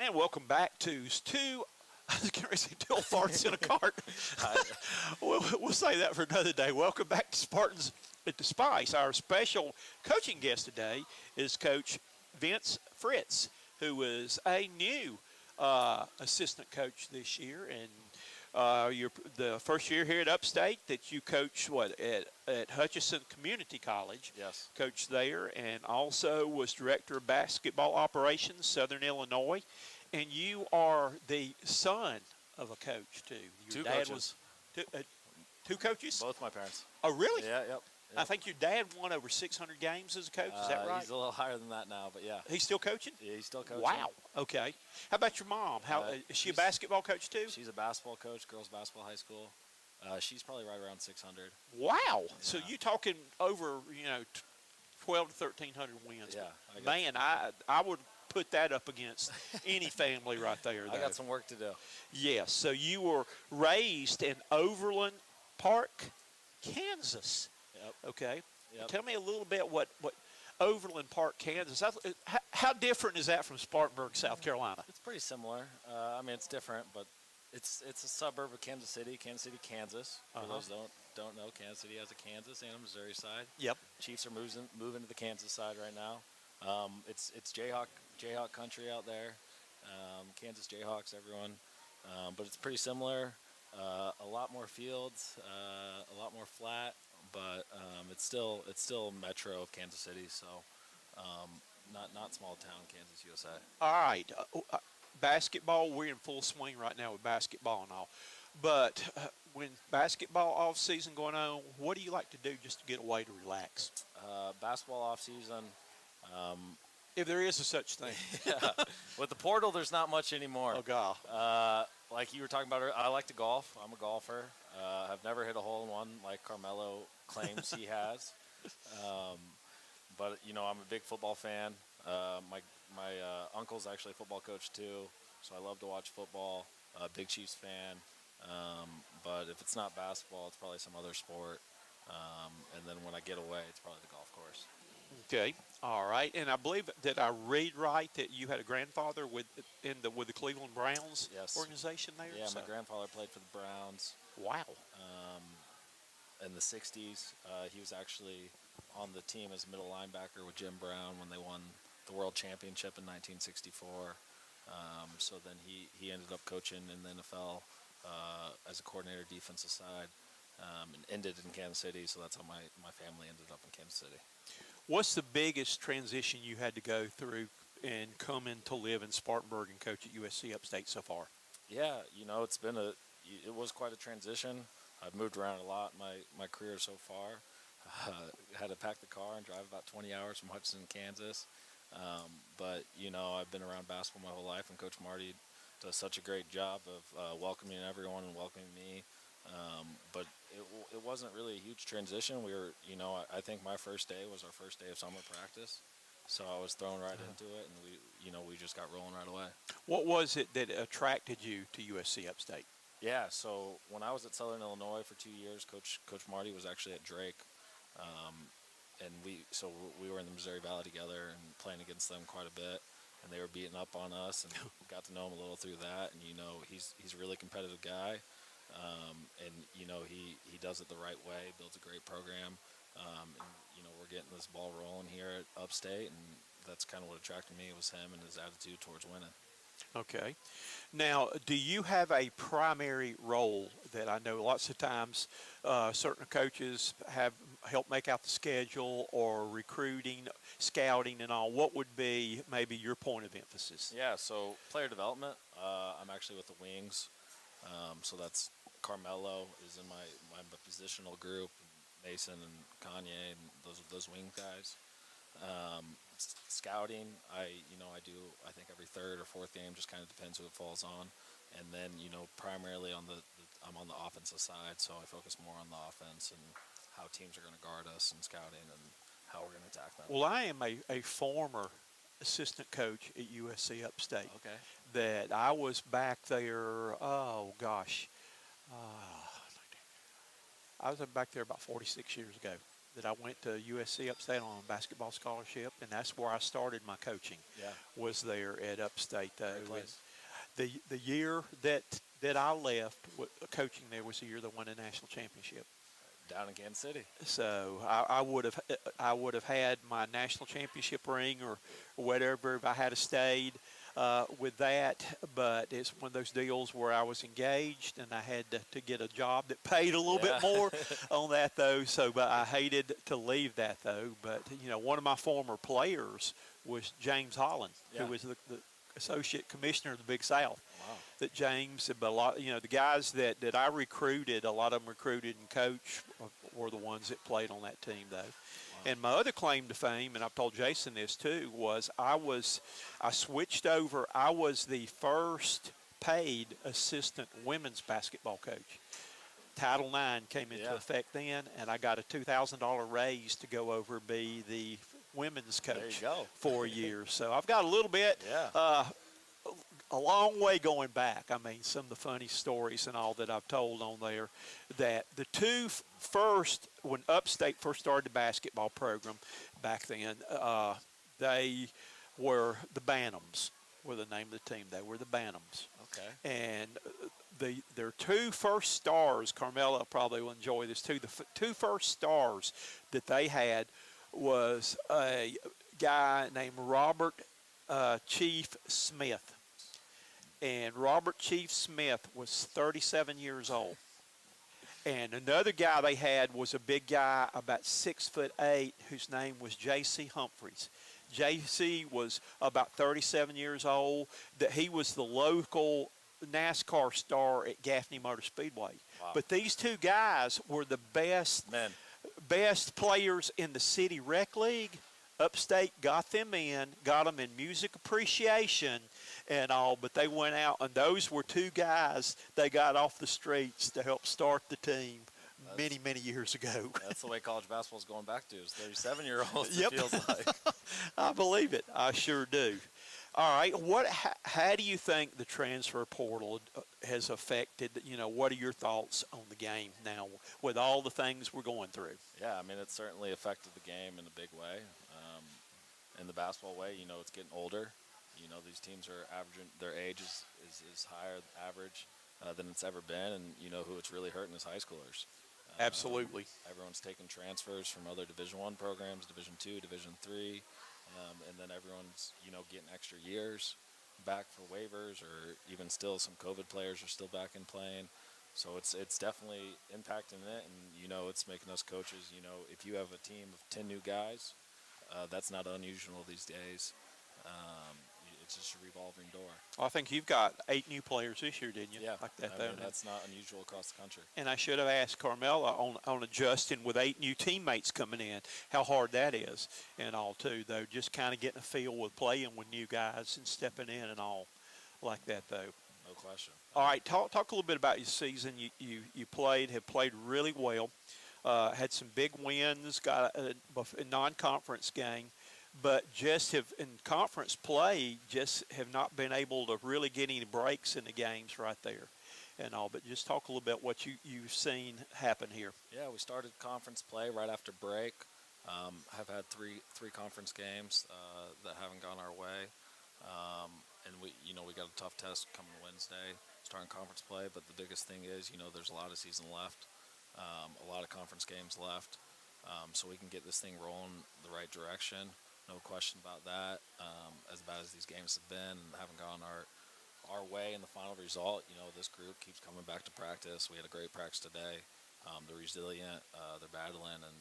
And welcome back to I was going to say two old farts in a cart. We'll say that for another day. Welcome back to Spartans at the Spice. Our special coaching guest today is Coach Vince Fritz, who is a new assistant coach this year. And you're the first year here at Upstate that you coached at Hutchinson Community College. Yes. Coached there, and also was director of basketball operations, Southern Illinois. And you are the son of a coach too. Your Two dad coaches. was two coaches. Both my parents. Oh, really? Yeah, yep. I think your dad won over 600 games as a coach. Is that right? He's a little higher than that now, but yeah. He's still coaching? Yeah, he's still coaching. Wow. Okay. How about your mom? Is she a basketball coach too? She's a basketball coach, girls basketball high school. She's probably right around 600. Wow. Yeah. So you're talking over 12 to 1,300 wins. Yeah. Man, I would put that up against any family right there. I got some work to do. Yes. So you were raised in Overland Park, Kansas. Yep. Okay. Yep. Tell me a little bit what Overland Park, Kansas. How different is that from Spartanburg, South Carolina? It's pretty similar. I mean, it's different, but it's a suburb of Kansas City, Kansas. For those who don't know, Kansas City has a Kansas and a Missouri side. Yep. Chiefs are moving to the Kansas side right now. It's Jayhawk country out there. Kansas Jayhawks, everyone. But it's pretty similar. A lot more fields, a lot more flat, but it's still metro of Kansas City, so not small town Kansas, USA. All right. Basketball, we're in full swing right now with basketball and all. But when basketball off season going on, what do you like to do just to get away to relax? Basketball off season. If there is a such thing. Yeah. With the portal, there's not much anymore. Oh, God. Like you were talking about, I like to golf. I'm a golfer. I've never hit a hole-in-one like Carmelo claims he has. But, I'm a big football fan. My uncle's actually a football coach, too, so I love to watch football. Big Chiefs fan. But if it's not basketball, it's probably some other sport. And then when I get away, it's probably the golf course. Okay, all right, and I believe that I read right that you had a grandfather with the Cleveland Browns organization there. Yeah, my grandfather played for the Browns. Wow. In the '60s, he was actually on the team as middle linebacker with Jim Brown when they won the World Championship in 1964. So then he ended up coaching in the NFL as a coordinator, defensive side, and ended in Kansas City. So that's how my family ended up in Kansas City. What's the biggest transition you had to go through in coming to live in Spartanburg and coach at USC Upstate so far? Yeah, it was quite a transition. I've moved around a lot in my career so far. Had to pack the car and drive about 20 hours from Hutchinson, Kansas. But I've been around basketball my whole life, and Coach Marty does such a great job of welcoming everyone and welcoming me. But it wasn't really a huge transition. We were, I think my first day was our first day of summer practice, so I was thrown right into it, and we just got rolling right away. What was it that attracted you to USC Upstate? Yeah, so when I was at Southern Illinois for 2 years, Coach Marty was actually at Drake, and we were in the Missouri Valley together and playing against them quite a bit, and they were beating up on us, and got to know him a little through that, and he's a really competitive guy. And he does it the right way, builds a great program, and we're getting this ball rolling here at Upstate, and that's kind of what attracted me was him and his attitude towards winning. Okay. Now, do you have a primary role that I know lots of times certain coaches have helped make out the schedule or recruiting, scouting and all? What would be maybe your point of emphasis? Yeah, so player development, I'm actually with the Wings. So that's Carmelo is in my positional group, Mason and Kanye and those wing guys. Scouting, I do I think every third or fourth game, just kind of depends who it falls on. And then primarily I'm on the offensive side, so I focus more on the offense and how teams are going to guard us and scouting and how we're going to attack them. Well, I am a former assistant coach at USC Upstate. Okay. That I was back there, oh gosh, I was back there about 46 years ago. that I went to USC Upstate on a basketball scholarship, and that's where I started my coaching. Yeah. Was there at Upstate. Great place. The year that I left coaching there was the year they won a national championship. Down in Kansas City. So I would have had my national championship ring or whatever if I had stayed with that. But it's one of those deals where I was engaged and I had to get a job that paid a little bit more on that though. So, but I hated to leave that though. But one of my former players was James Holland, who was the associate commissioner of the Big South. Wow. That James, but a lot, the guys that I recruited, a lot of them recruited and coached were the ones that played on that team, though. Wow. And my other claim to fame, and I've told Jason this too, was I switched over. I was the first paid assistant women's basketball coach. Title IX came into effect then, and I got a $2,000 raise to go over and be the women's coach for a year. So I've got a little bit. Yeah. A long way going back. I mean, some of the funny stories and all that I've told on there, that the two first, when Upstate first started the basketball program back then, they were the Bantams, were the name of the team. They were the Bantams. Okay. And their two first stars, Carmela probably will enjoy this too, the two first stars that they had was a guy named Robert Chief Smith. And Robert Chief Smith was 37 years old. And another guy they had was a big guy, about 6'8", whose name was J.C. Humphreys. J.C. was about 37 years old. That he was the local NASCAR star at Gaffney Motor Speedway. Wow. But these two guys were the best players in the city rec league. Upstate got them in music appreciation and all, but they went out, and those were two guys they got off the streets to help start the team many years ago. That's the way college basketball is going back to, is 37-year-olds, Yep. it feels like. I believe it. I sure do. All right, how do you think the transfer portal has affected, what are your thoughts on the game now with all the things we're going through? Yeah, I mean, it's certainly affected the game in a big way. In the basketball way, it's getting older. These teams are averaging, their age is higher average than it's ever been, and who it's really hurting is high schoolers. Absolutely. Everyone's taking transfers from other Division I programs, Division II, Division III, and then everyone's getting extra years back for waivers, or even still some COVID players are still back in playing. So it's definitely impacting it, and it's making us coaches. If you have a team of 10 new guys, that's not unusual these days. It's just a revolving door. Well, I think you've got 8 new players this year, didn't you? Yeah, like that. I mean, that's not unusual across the country. And I should have asked Carmela on adjusting with 8 new teammates coming in, how hard that is and all too, though. Just kind of getting a feel with playing with new guys and stepping in and all like that, though. No question. All right, talk a little bit about your season. You have played really well. Had some big wins, got a non-conference game, but just have in conference play just have not been able to really get any breaks in the games right there and all. But just talk a little bit what you've seen happen here. Yeah, we started conference play right after break. Have had three conference games that haven't gone our way, and we got a tough test coming Wednesday, starting conference play. But the biggest thing is there's a lot of season left, a lot of conference games left, so we can get this thing rolling the right direction. No question about that. As bad as these games have been and haven't gone our way in the final result, this group keeps coming back to practice. We had a great practice today. They're resilient. They're battling, and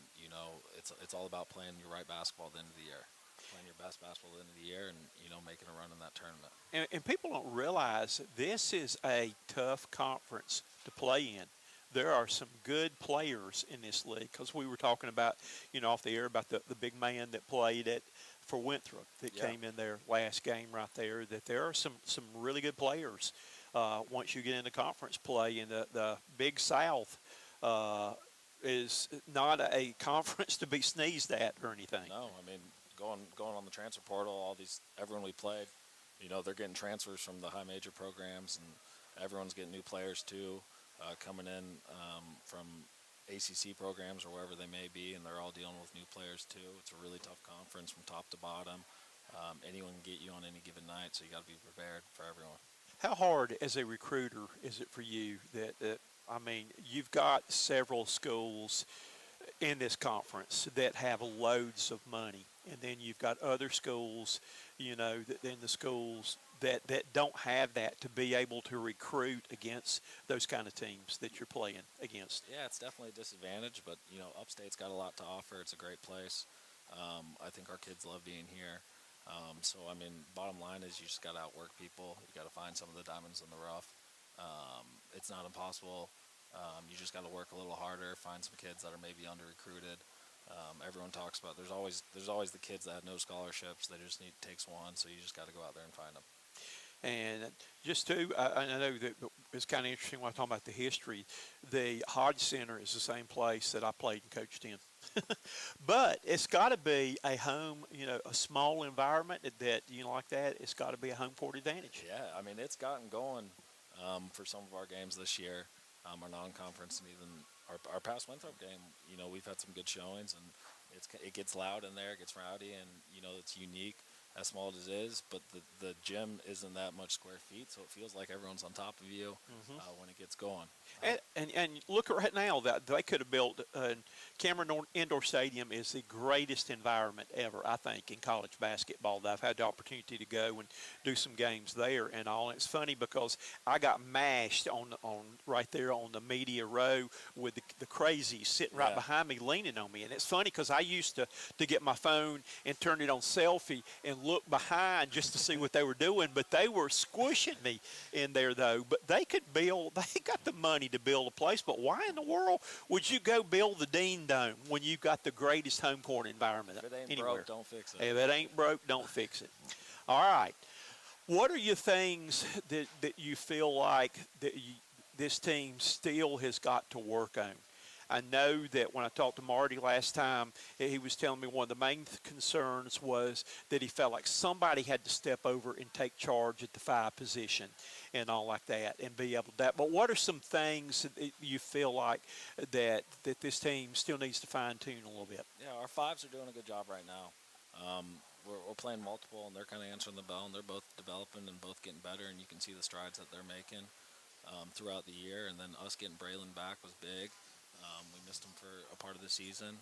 it's all about playing your right basketball at the end of the year, playing your best basketball at the end of the year, and making a run in that tournament. And people don't realize this is a tough conference to play in. There are some good players in this league, because we were talking about, off the air about the big man that played for Winthrop that came in their last game right there, that there are some really good players once you get into conference play. And the Big South is not a conference to be sneezed at or anything. No, I mean, going on the transfer portal, everyone we played, they're getting transfers from the high major programs, and everyone's getting new players too. Coming in from ACC programs or wherever they may be, and they're all dealing with new players too. It's a really tough conference from top to bottom. Anyone can get you on any given night, so you got to be prepared for everyone. How hard as a recruiter is it for you that I mean, you've got several schools in this conference that have loads of money, and then you've got other schools, then the schools that don't have that to be able to recruit against those kind of teams that you're playing against. Yeah, it's definitely a disadvantage, but Upstate's got a lot to offer. It's a great place. I think our kids love being here. So I mean, bottom line is you just got to outwork people. You got to find some of the diamonds in the rough. It's not impossible. You just got to work a little harder, find some kids that are maybe under-recruited. Everyone talks about there's always the kids that have no scholarships. They just takes one, so you just got to go out there and find them. And just I know that it's kind of interesting when I talk about the history. The Hodge Center is the same place that I played and coached in. But it's got to be a home, a small environment that, like that, it's got to be a home court advantage. Yeah, I mean, it's gotten going for some of our games this year, our non-conference, and even our past Winthrop game. We've had some good showings, and it gets loud in there, it gets rowdy, and, it's unique. As small as it is, but the gym isn't that much square feet, so it feels like everyone's on top of you when it gets going. And look right now that they could have built Cameron Indoor Stadium is the greatest environment ever, I think, in college basketball. That I've had the opportunity to go and do some games there and all. And it's funny because I got mashed on right there on the media row with the crazies sitting right behind me, leaning on me. And it's funny because I used to get my phone and turn it on selfie and look behind just to see what they were doing, but they were squishing me in there though. But they got the money to build a place, but why in the world would you go build the Dean Dome when you've got the greatest home court environment if it ain't anywhere? Broke, don't fix it. If it ain't broke, don't fix it. All right. What are your things that you feel like that this team still has got to work on? I know that when I talked to Marty last time, he was telling me one of the main concerns was that he felt like somebody had to step over and take charge at the 5 position and all like that and be able to that. But what are some things that you feel like that this team still needs to fine-tune a little bit? Yeah, our 5s are doing a good job right now. We're playing multiple, and they're kind of answering the bell, and they're both developing and both getting better, and you can see the strides that they're making throughout the year. And then us getting Braylon back was big. We missed him for a part of the season.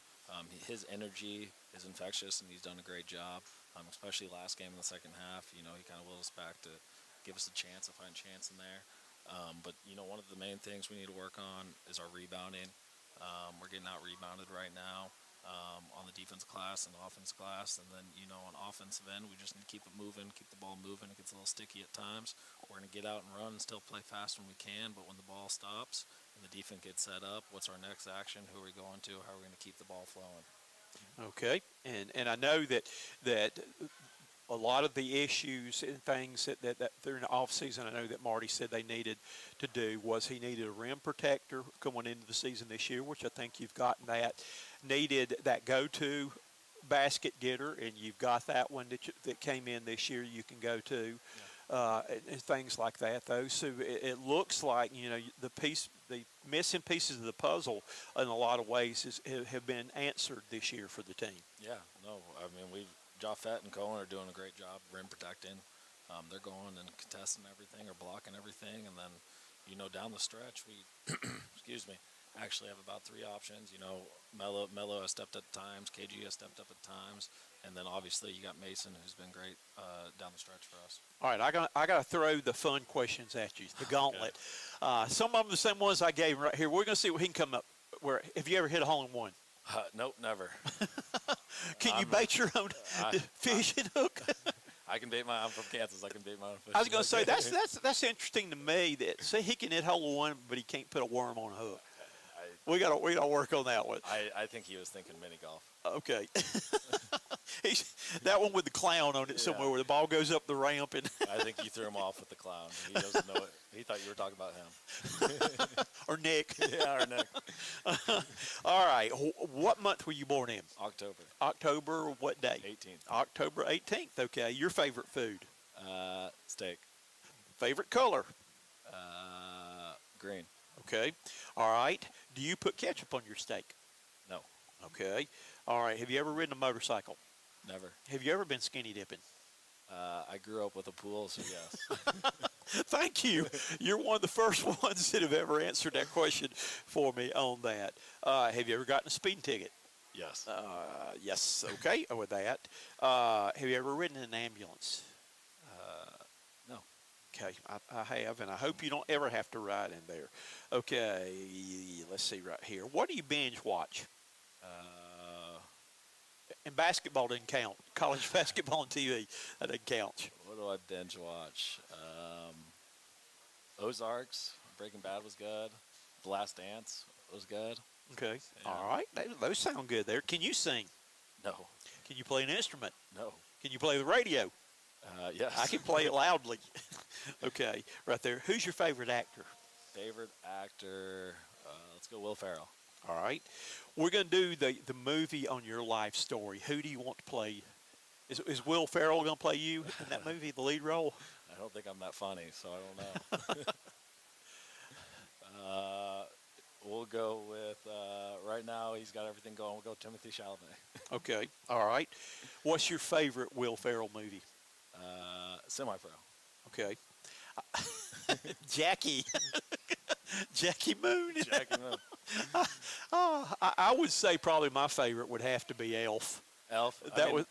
His energy is infectious, and he's done a great job, especially last game in the second half. He kind of willed us back to give us a chance, to find chance in there. But, one of the main things we need to work on is our rebounding. We're getting out-rebounded right now on the defense class and the offense class. And then, on offensive end, we just need to keep it moving, keep the ball moving. It gets a little sticky at times. We're going to get out and run and still play fast when we can, but when the ball stops and the defense gets set up, what's our next action? Who are we going to? How are we going to keep the ball flowing? Okay, and I know that a lot of the issues and things that during the offseason, I know that Marty said they needed to do was he needed a rim protector going into the season this year, which I think you've gotten that. Needed that go-to basket getter, and you've got that one that came in this year you can go to. Yeah. And things like that, though. So it looks like, the missing pieces of the puzzle in a lot of ways have been answered this year for the team. Yeah, no, I mean, Jaffet and Cohen are doing a great job rim protecting. They're going and contesting everything or blocking everything. And then, down the stretch, we, excuse me, actually have about 3 options. Mello has stepped up at times, KG has stepped up at times, and then obviously you got Mason, who's been great down the stretch for us. All right, I got to throw the fun questions at you, the gauntlet. Okay. Some of them the same ones I gave right here. We're going to see what he can come up with. Have you ever hit a hole-in-one? Nope, never. Can you bait your own fishing hook? I can bait I'm from Kansas. I can bait my own fishing I was going to say that's interesting to me. That say he can hit hole-in-one, but he can't put a worm on a hook. We got to work on that one. I think he was thinking mini golf. Okay. That one with the clown on it somewhere where the ball goes up the ramp. And I think you threw him off with the clown. He doesn't know it. He thought you were talking about him. Or Nick. Yeah, or Nick. All right. What month were you born in? October. October what day? 18th. October 18th. Okay. Your favorite food? Steak. Favorite color? Green. Okay. All right. Do you put ketchup on your steak? No, Okay. All right. Have you ever ridden a motorcycle? never. Have you ever been skinny dipping? I grew up with a pool, so yes. Thank you. You're one of the first ones that have ever answered that question for me on that. Have you ever gotten a speeding ticket? Yes. Yes. Okay. With that, have you ever ridden in an ambulance? No. Okay, I have, and I hope you don't ever have to ride in there. Okay, let's see right here. What do you binge watch? And basketball doesn't count. College basketball on TV, that doesn't count. What do I binge watch? Ozarks, Breaking Bad was good. The Last Dance was good. Okay, Yeah. all right. Those sound good there. Can you sing? No. Can you play an instrument? No. Can you play the radio? Yes. I can play it loudly. Okay, right there. Who's your favorite actor? Favorite actor? Let's go Will Ferrell. All right. We're going to do the movie on your life story. Who do you want to play? Is Will Ferrell going to play you in that movie, the lead role? I don't think I'm that funny, so I don't know. We'll go with, right now he's got everything going. We'll go Timothy Chalamet. Okay. All right. What's your favorite Will Ferrell movie? Semi-pro. Okay. Jackie. Jackie Moon. Jackie Moon. I would say probably my favorite would have to be Elf. Elf.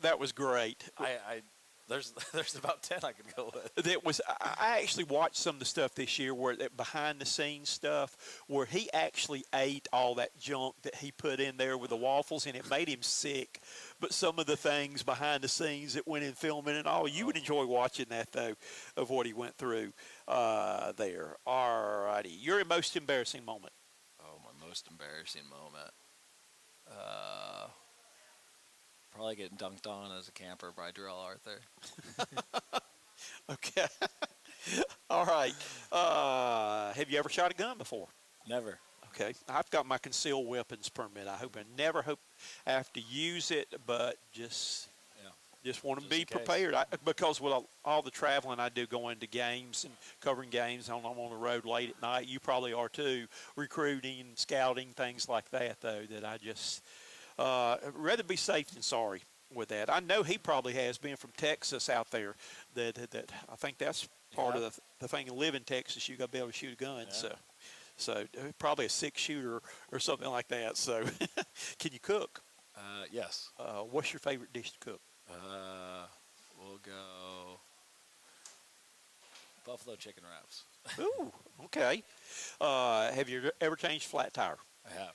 That was great. There's about 10 I could go with. I actually watched some of the stuff this year where that behind the scenes stuff where he actually ate all that junk that he put in there with the waffles and it made him sick. But some of the things behind the scenes that went in filming and all, you would enjoy watching that though, of what he went through there. All righty. Your most embarrassing moment. Oh, my most embarrassing moment. Probably getting dunked on as a camper by Darrell Arthur. Okay. All right. Have you ever shot a gun before? Never. Okay. I've got my concealed weapons permit. I never hope I have to use it, but just want to Just be in case. prepared. Because with all the traveling I do going to games and covering games, I'm on the road late at night. You probably are too, recruiting, scouting, things like that, though, that I just rather be safe than sorry with that. I know he probably has, been from Texas out there, that I think that's part of the thing. To live in Texas, you got to be able to shoot a gun. Yeah. So probably a 6-shooter or something like that. So can you cook? Yes. What's your favorite dish to cook? We'll go buffalo chicken wraps. Ooh, okay. Have you ever changed flat tire? I have.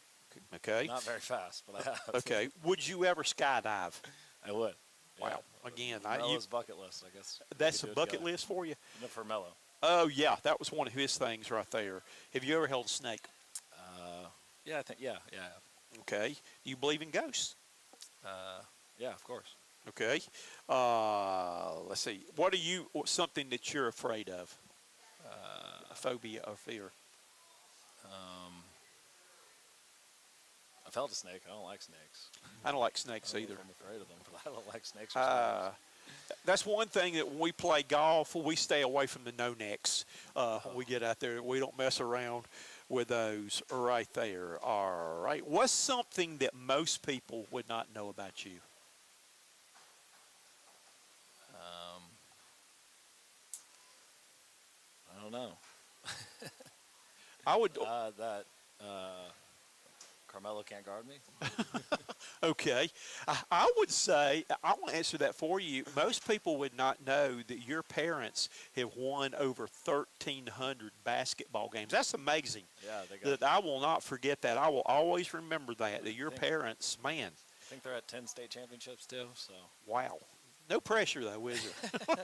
Okay. Not very fast, but I have. Okay. Would you ever skydive? I would. Wow. Yeah. Again, Melo's bucket list, I guess. that's a bucket list for you? No, for Melo. Oh, yeah. That was one of his things right there. Have you ever held a snake? Yeah, I think, yeah. Okay. Do you believe in ghosts? Yeah, of course. Okay. Let's see. Something that you're afraid of? A phobia or fear? I've held a snake. I don't like snakes. I don't like snakes I don't know either. if I'm afraid of them, but I don't like snakes or spiders. That's one thing that when we play golf, we stay away from the no-necks. When we get out there, we don't mess around with those right there. All right. What's something that most people would not know about you? I don't know. I would. That Carmelo can't guard me. Okay. I would say, I want to answer that for you. Most people would not know that your parents have won over 1,300 basketball games. That's amazing. Yeah, they got. That I will not forget that. I will always remember that your parents, man. I think they're at 10 state championships too. So. Wow. No pressure, though, is there?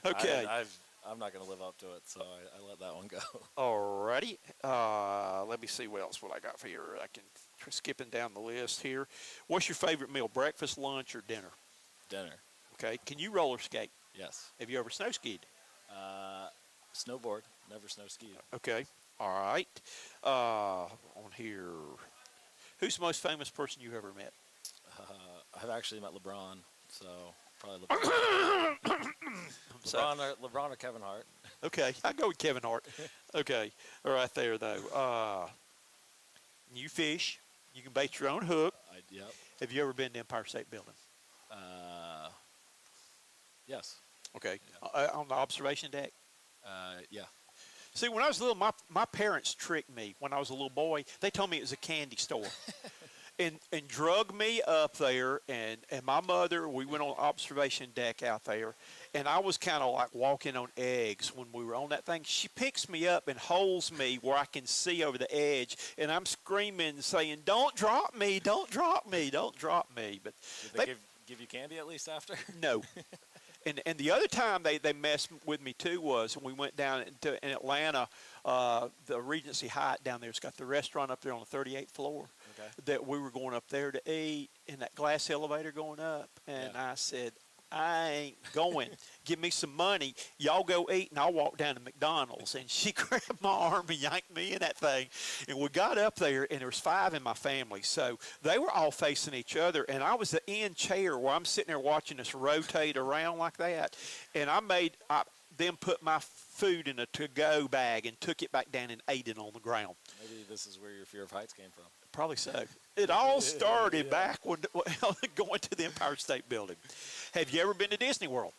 Okay. I'm not going to live up to it, so I let that one go. All righty. Let me see what else I got for you. I can skipping down the list here. What's your favorite meal, breakfast, lunch, or dinner? Dinner. Okay. Can you roller skate? Yes. Have you ever snow skied? Snowboard. Never snow skied. Okay. All right. On here, who's the most famous person you've ever met? I've actually met LeBron, so probably LeBron. LeBron or Kevin Hart. Okay, I go with Kevin Hart. Okay, right there though. You fish. You can bait your own hook. Yep. Have you ever been to Empire State Building? Yes. Okay. Yeah. On the observation deck. Yeah. See, when I was little, my parents tricked me when I was a little boy. They told me it was a candy store. and drug me up there, and my mother, we went on observation deck out there, and I was kind of like walking on eggs when we were on that thing. She picks me up and holds me where I can see over the edge, and I'm screaming, saying, "Don't drop me, don't drop me, don't drop me." But Did they give you candy at least after? No. And the other time they messed with me too was when we went down in Atlanta, the Regency Hyatt down there. It's got the restaurant up there on the 38th floor. Okay. That we were going up there to eat in that glass elevator going up, and Yeah. I said, "I ain't going. Give me some money. Y'all go eat, and I'll walk down to McDonald's." And she grabbed my arm and yanked me in that thing. And we got up there, and there was 5 in my family. So they were all facing each other, and I was the end chair where I'm sitting there watching this rotate around like that. And I then put my food in a to-go bag and took it back down and ate it on the ground. Maybe this is where your fear of heights came from. Probably so. It all started back when going to the Empire State Building. Have you ever been to Disney World?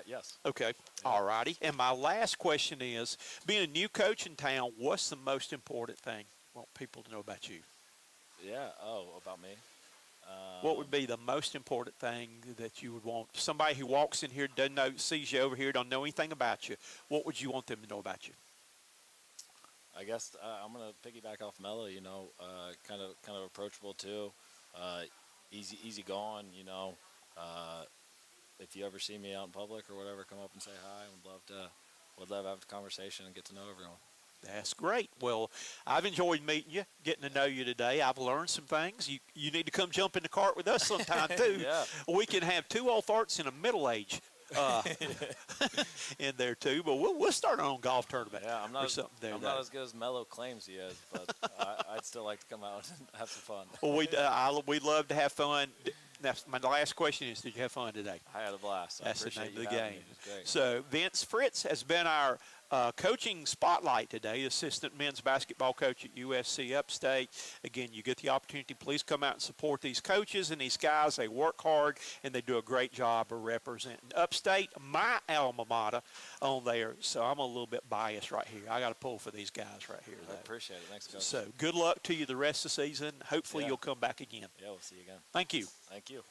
Yes. Okay. Yeah. All righty. And my last question is, being a new coach in town, what's the most important thing you want people to know about you? Yeah. Oh, about me. What would be the most important thing that you would want somebody who walks in here, doesn't know, sees you over here, don't know anything about you? What would you want them to know about you? I guess I'm gonna piggyback off Mello. Kind of approachable too. Easy going. If you ever see me out in public or whatever, come up and say hi. Would love to have a conversation and get to know everyone. That's great. Well, I've enjoyed meeting you, getting to know you today. I've learned some things. You need to come jump in the cart with us sometime, too. Yeah. We can have 2 old farts in a middle age in there, too. But we'll start our own golf tournament. Yeah, I'm not Not as good as Mello claims he is, but I'd still like to come out and have some fun. Well, we love to have fun. That's my last question is, did you have fun today? I had a blast. That's the name of the game. It was great. So Vince Fritz has been our coaching spotlight today, assistant men's basketball coach at USC Upstate. Again, you get the opportunity, please come out and support these coaches and these guys. They work hard, and they do a great job of representing Upstate, my alma mater, on there. So I'm a little bit biased right here. I got to pull for these guys right here. I appreciate it. Thanks, Coach. So good luck to you the rest of the season. Hopefully you'll come back again. Yeah, we'll see you again. Thank you. Thank you.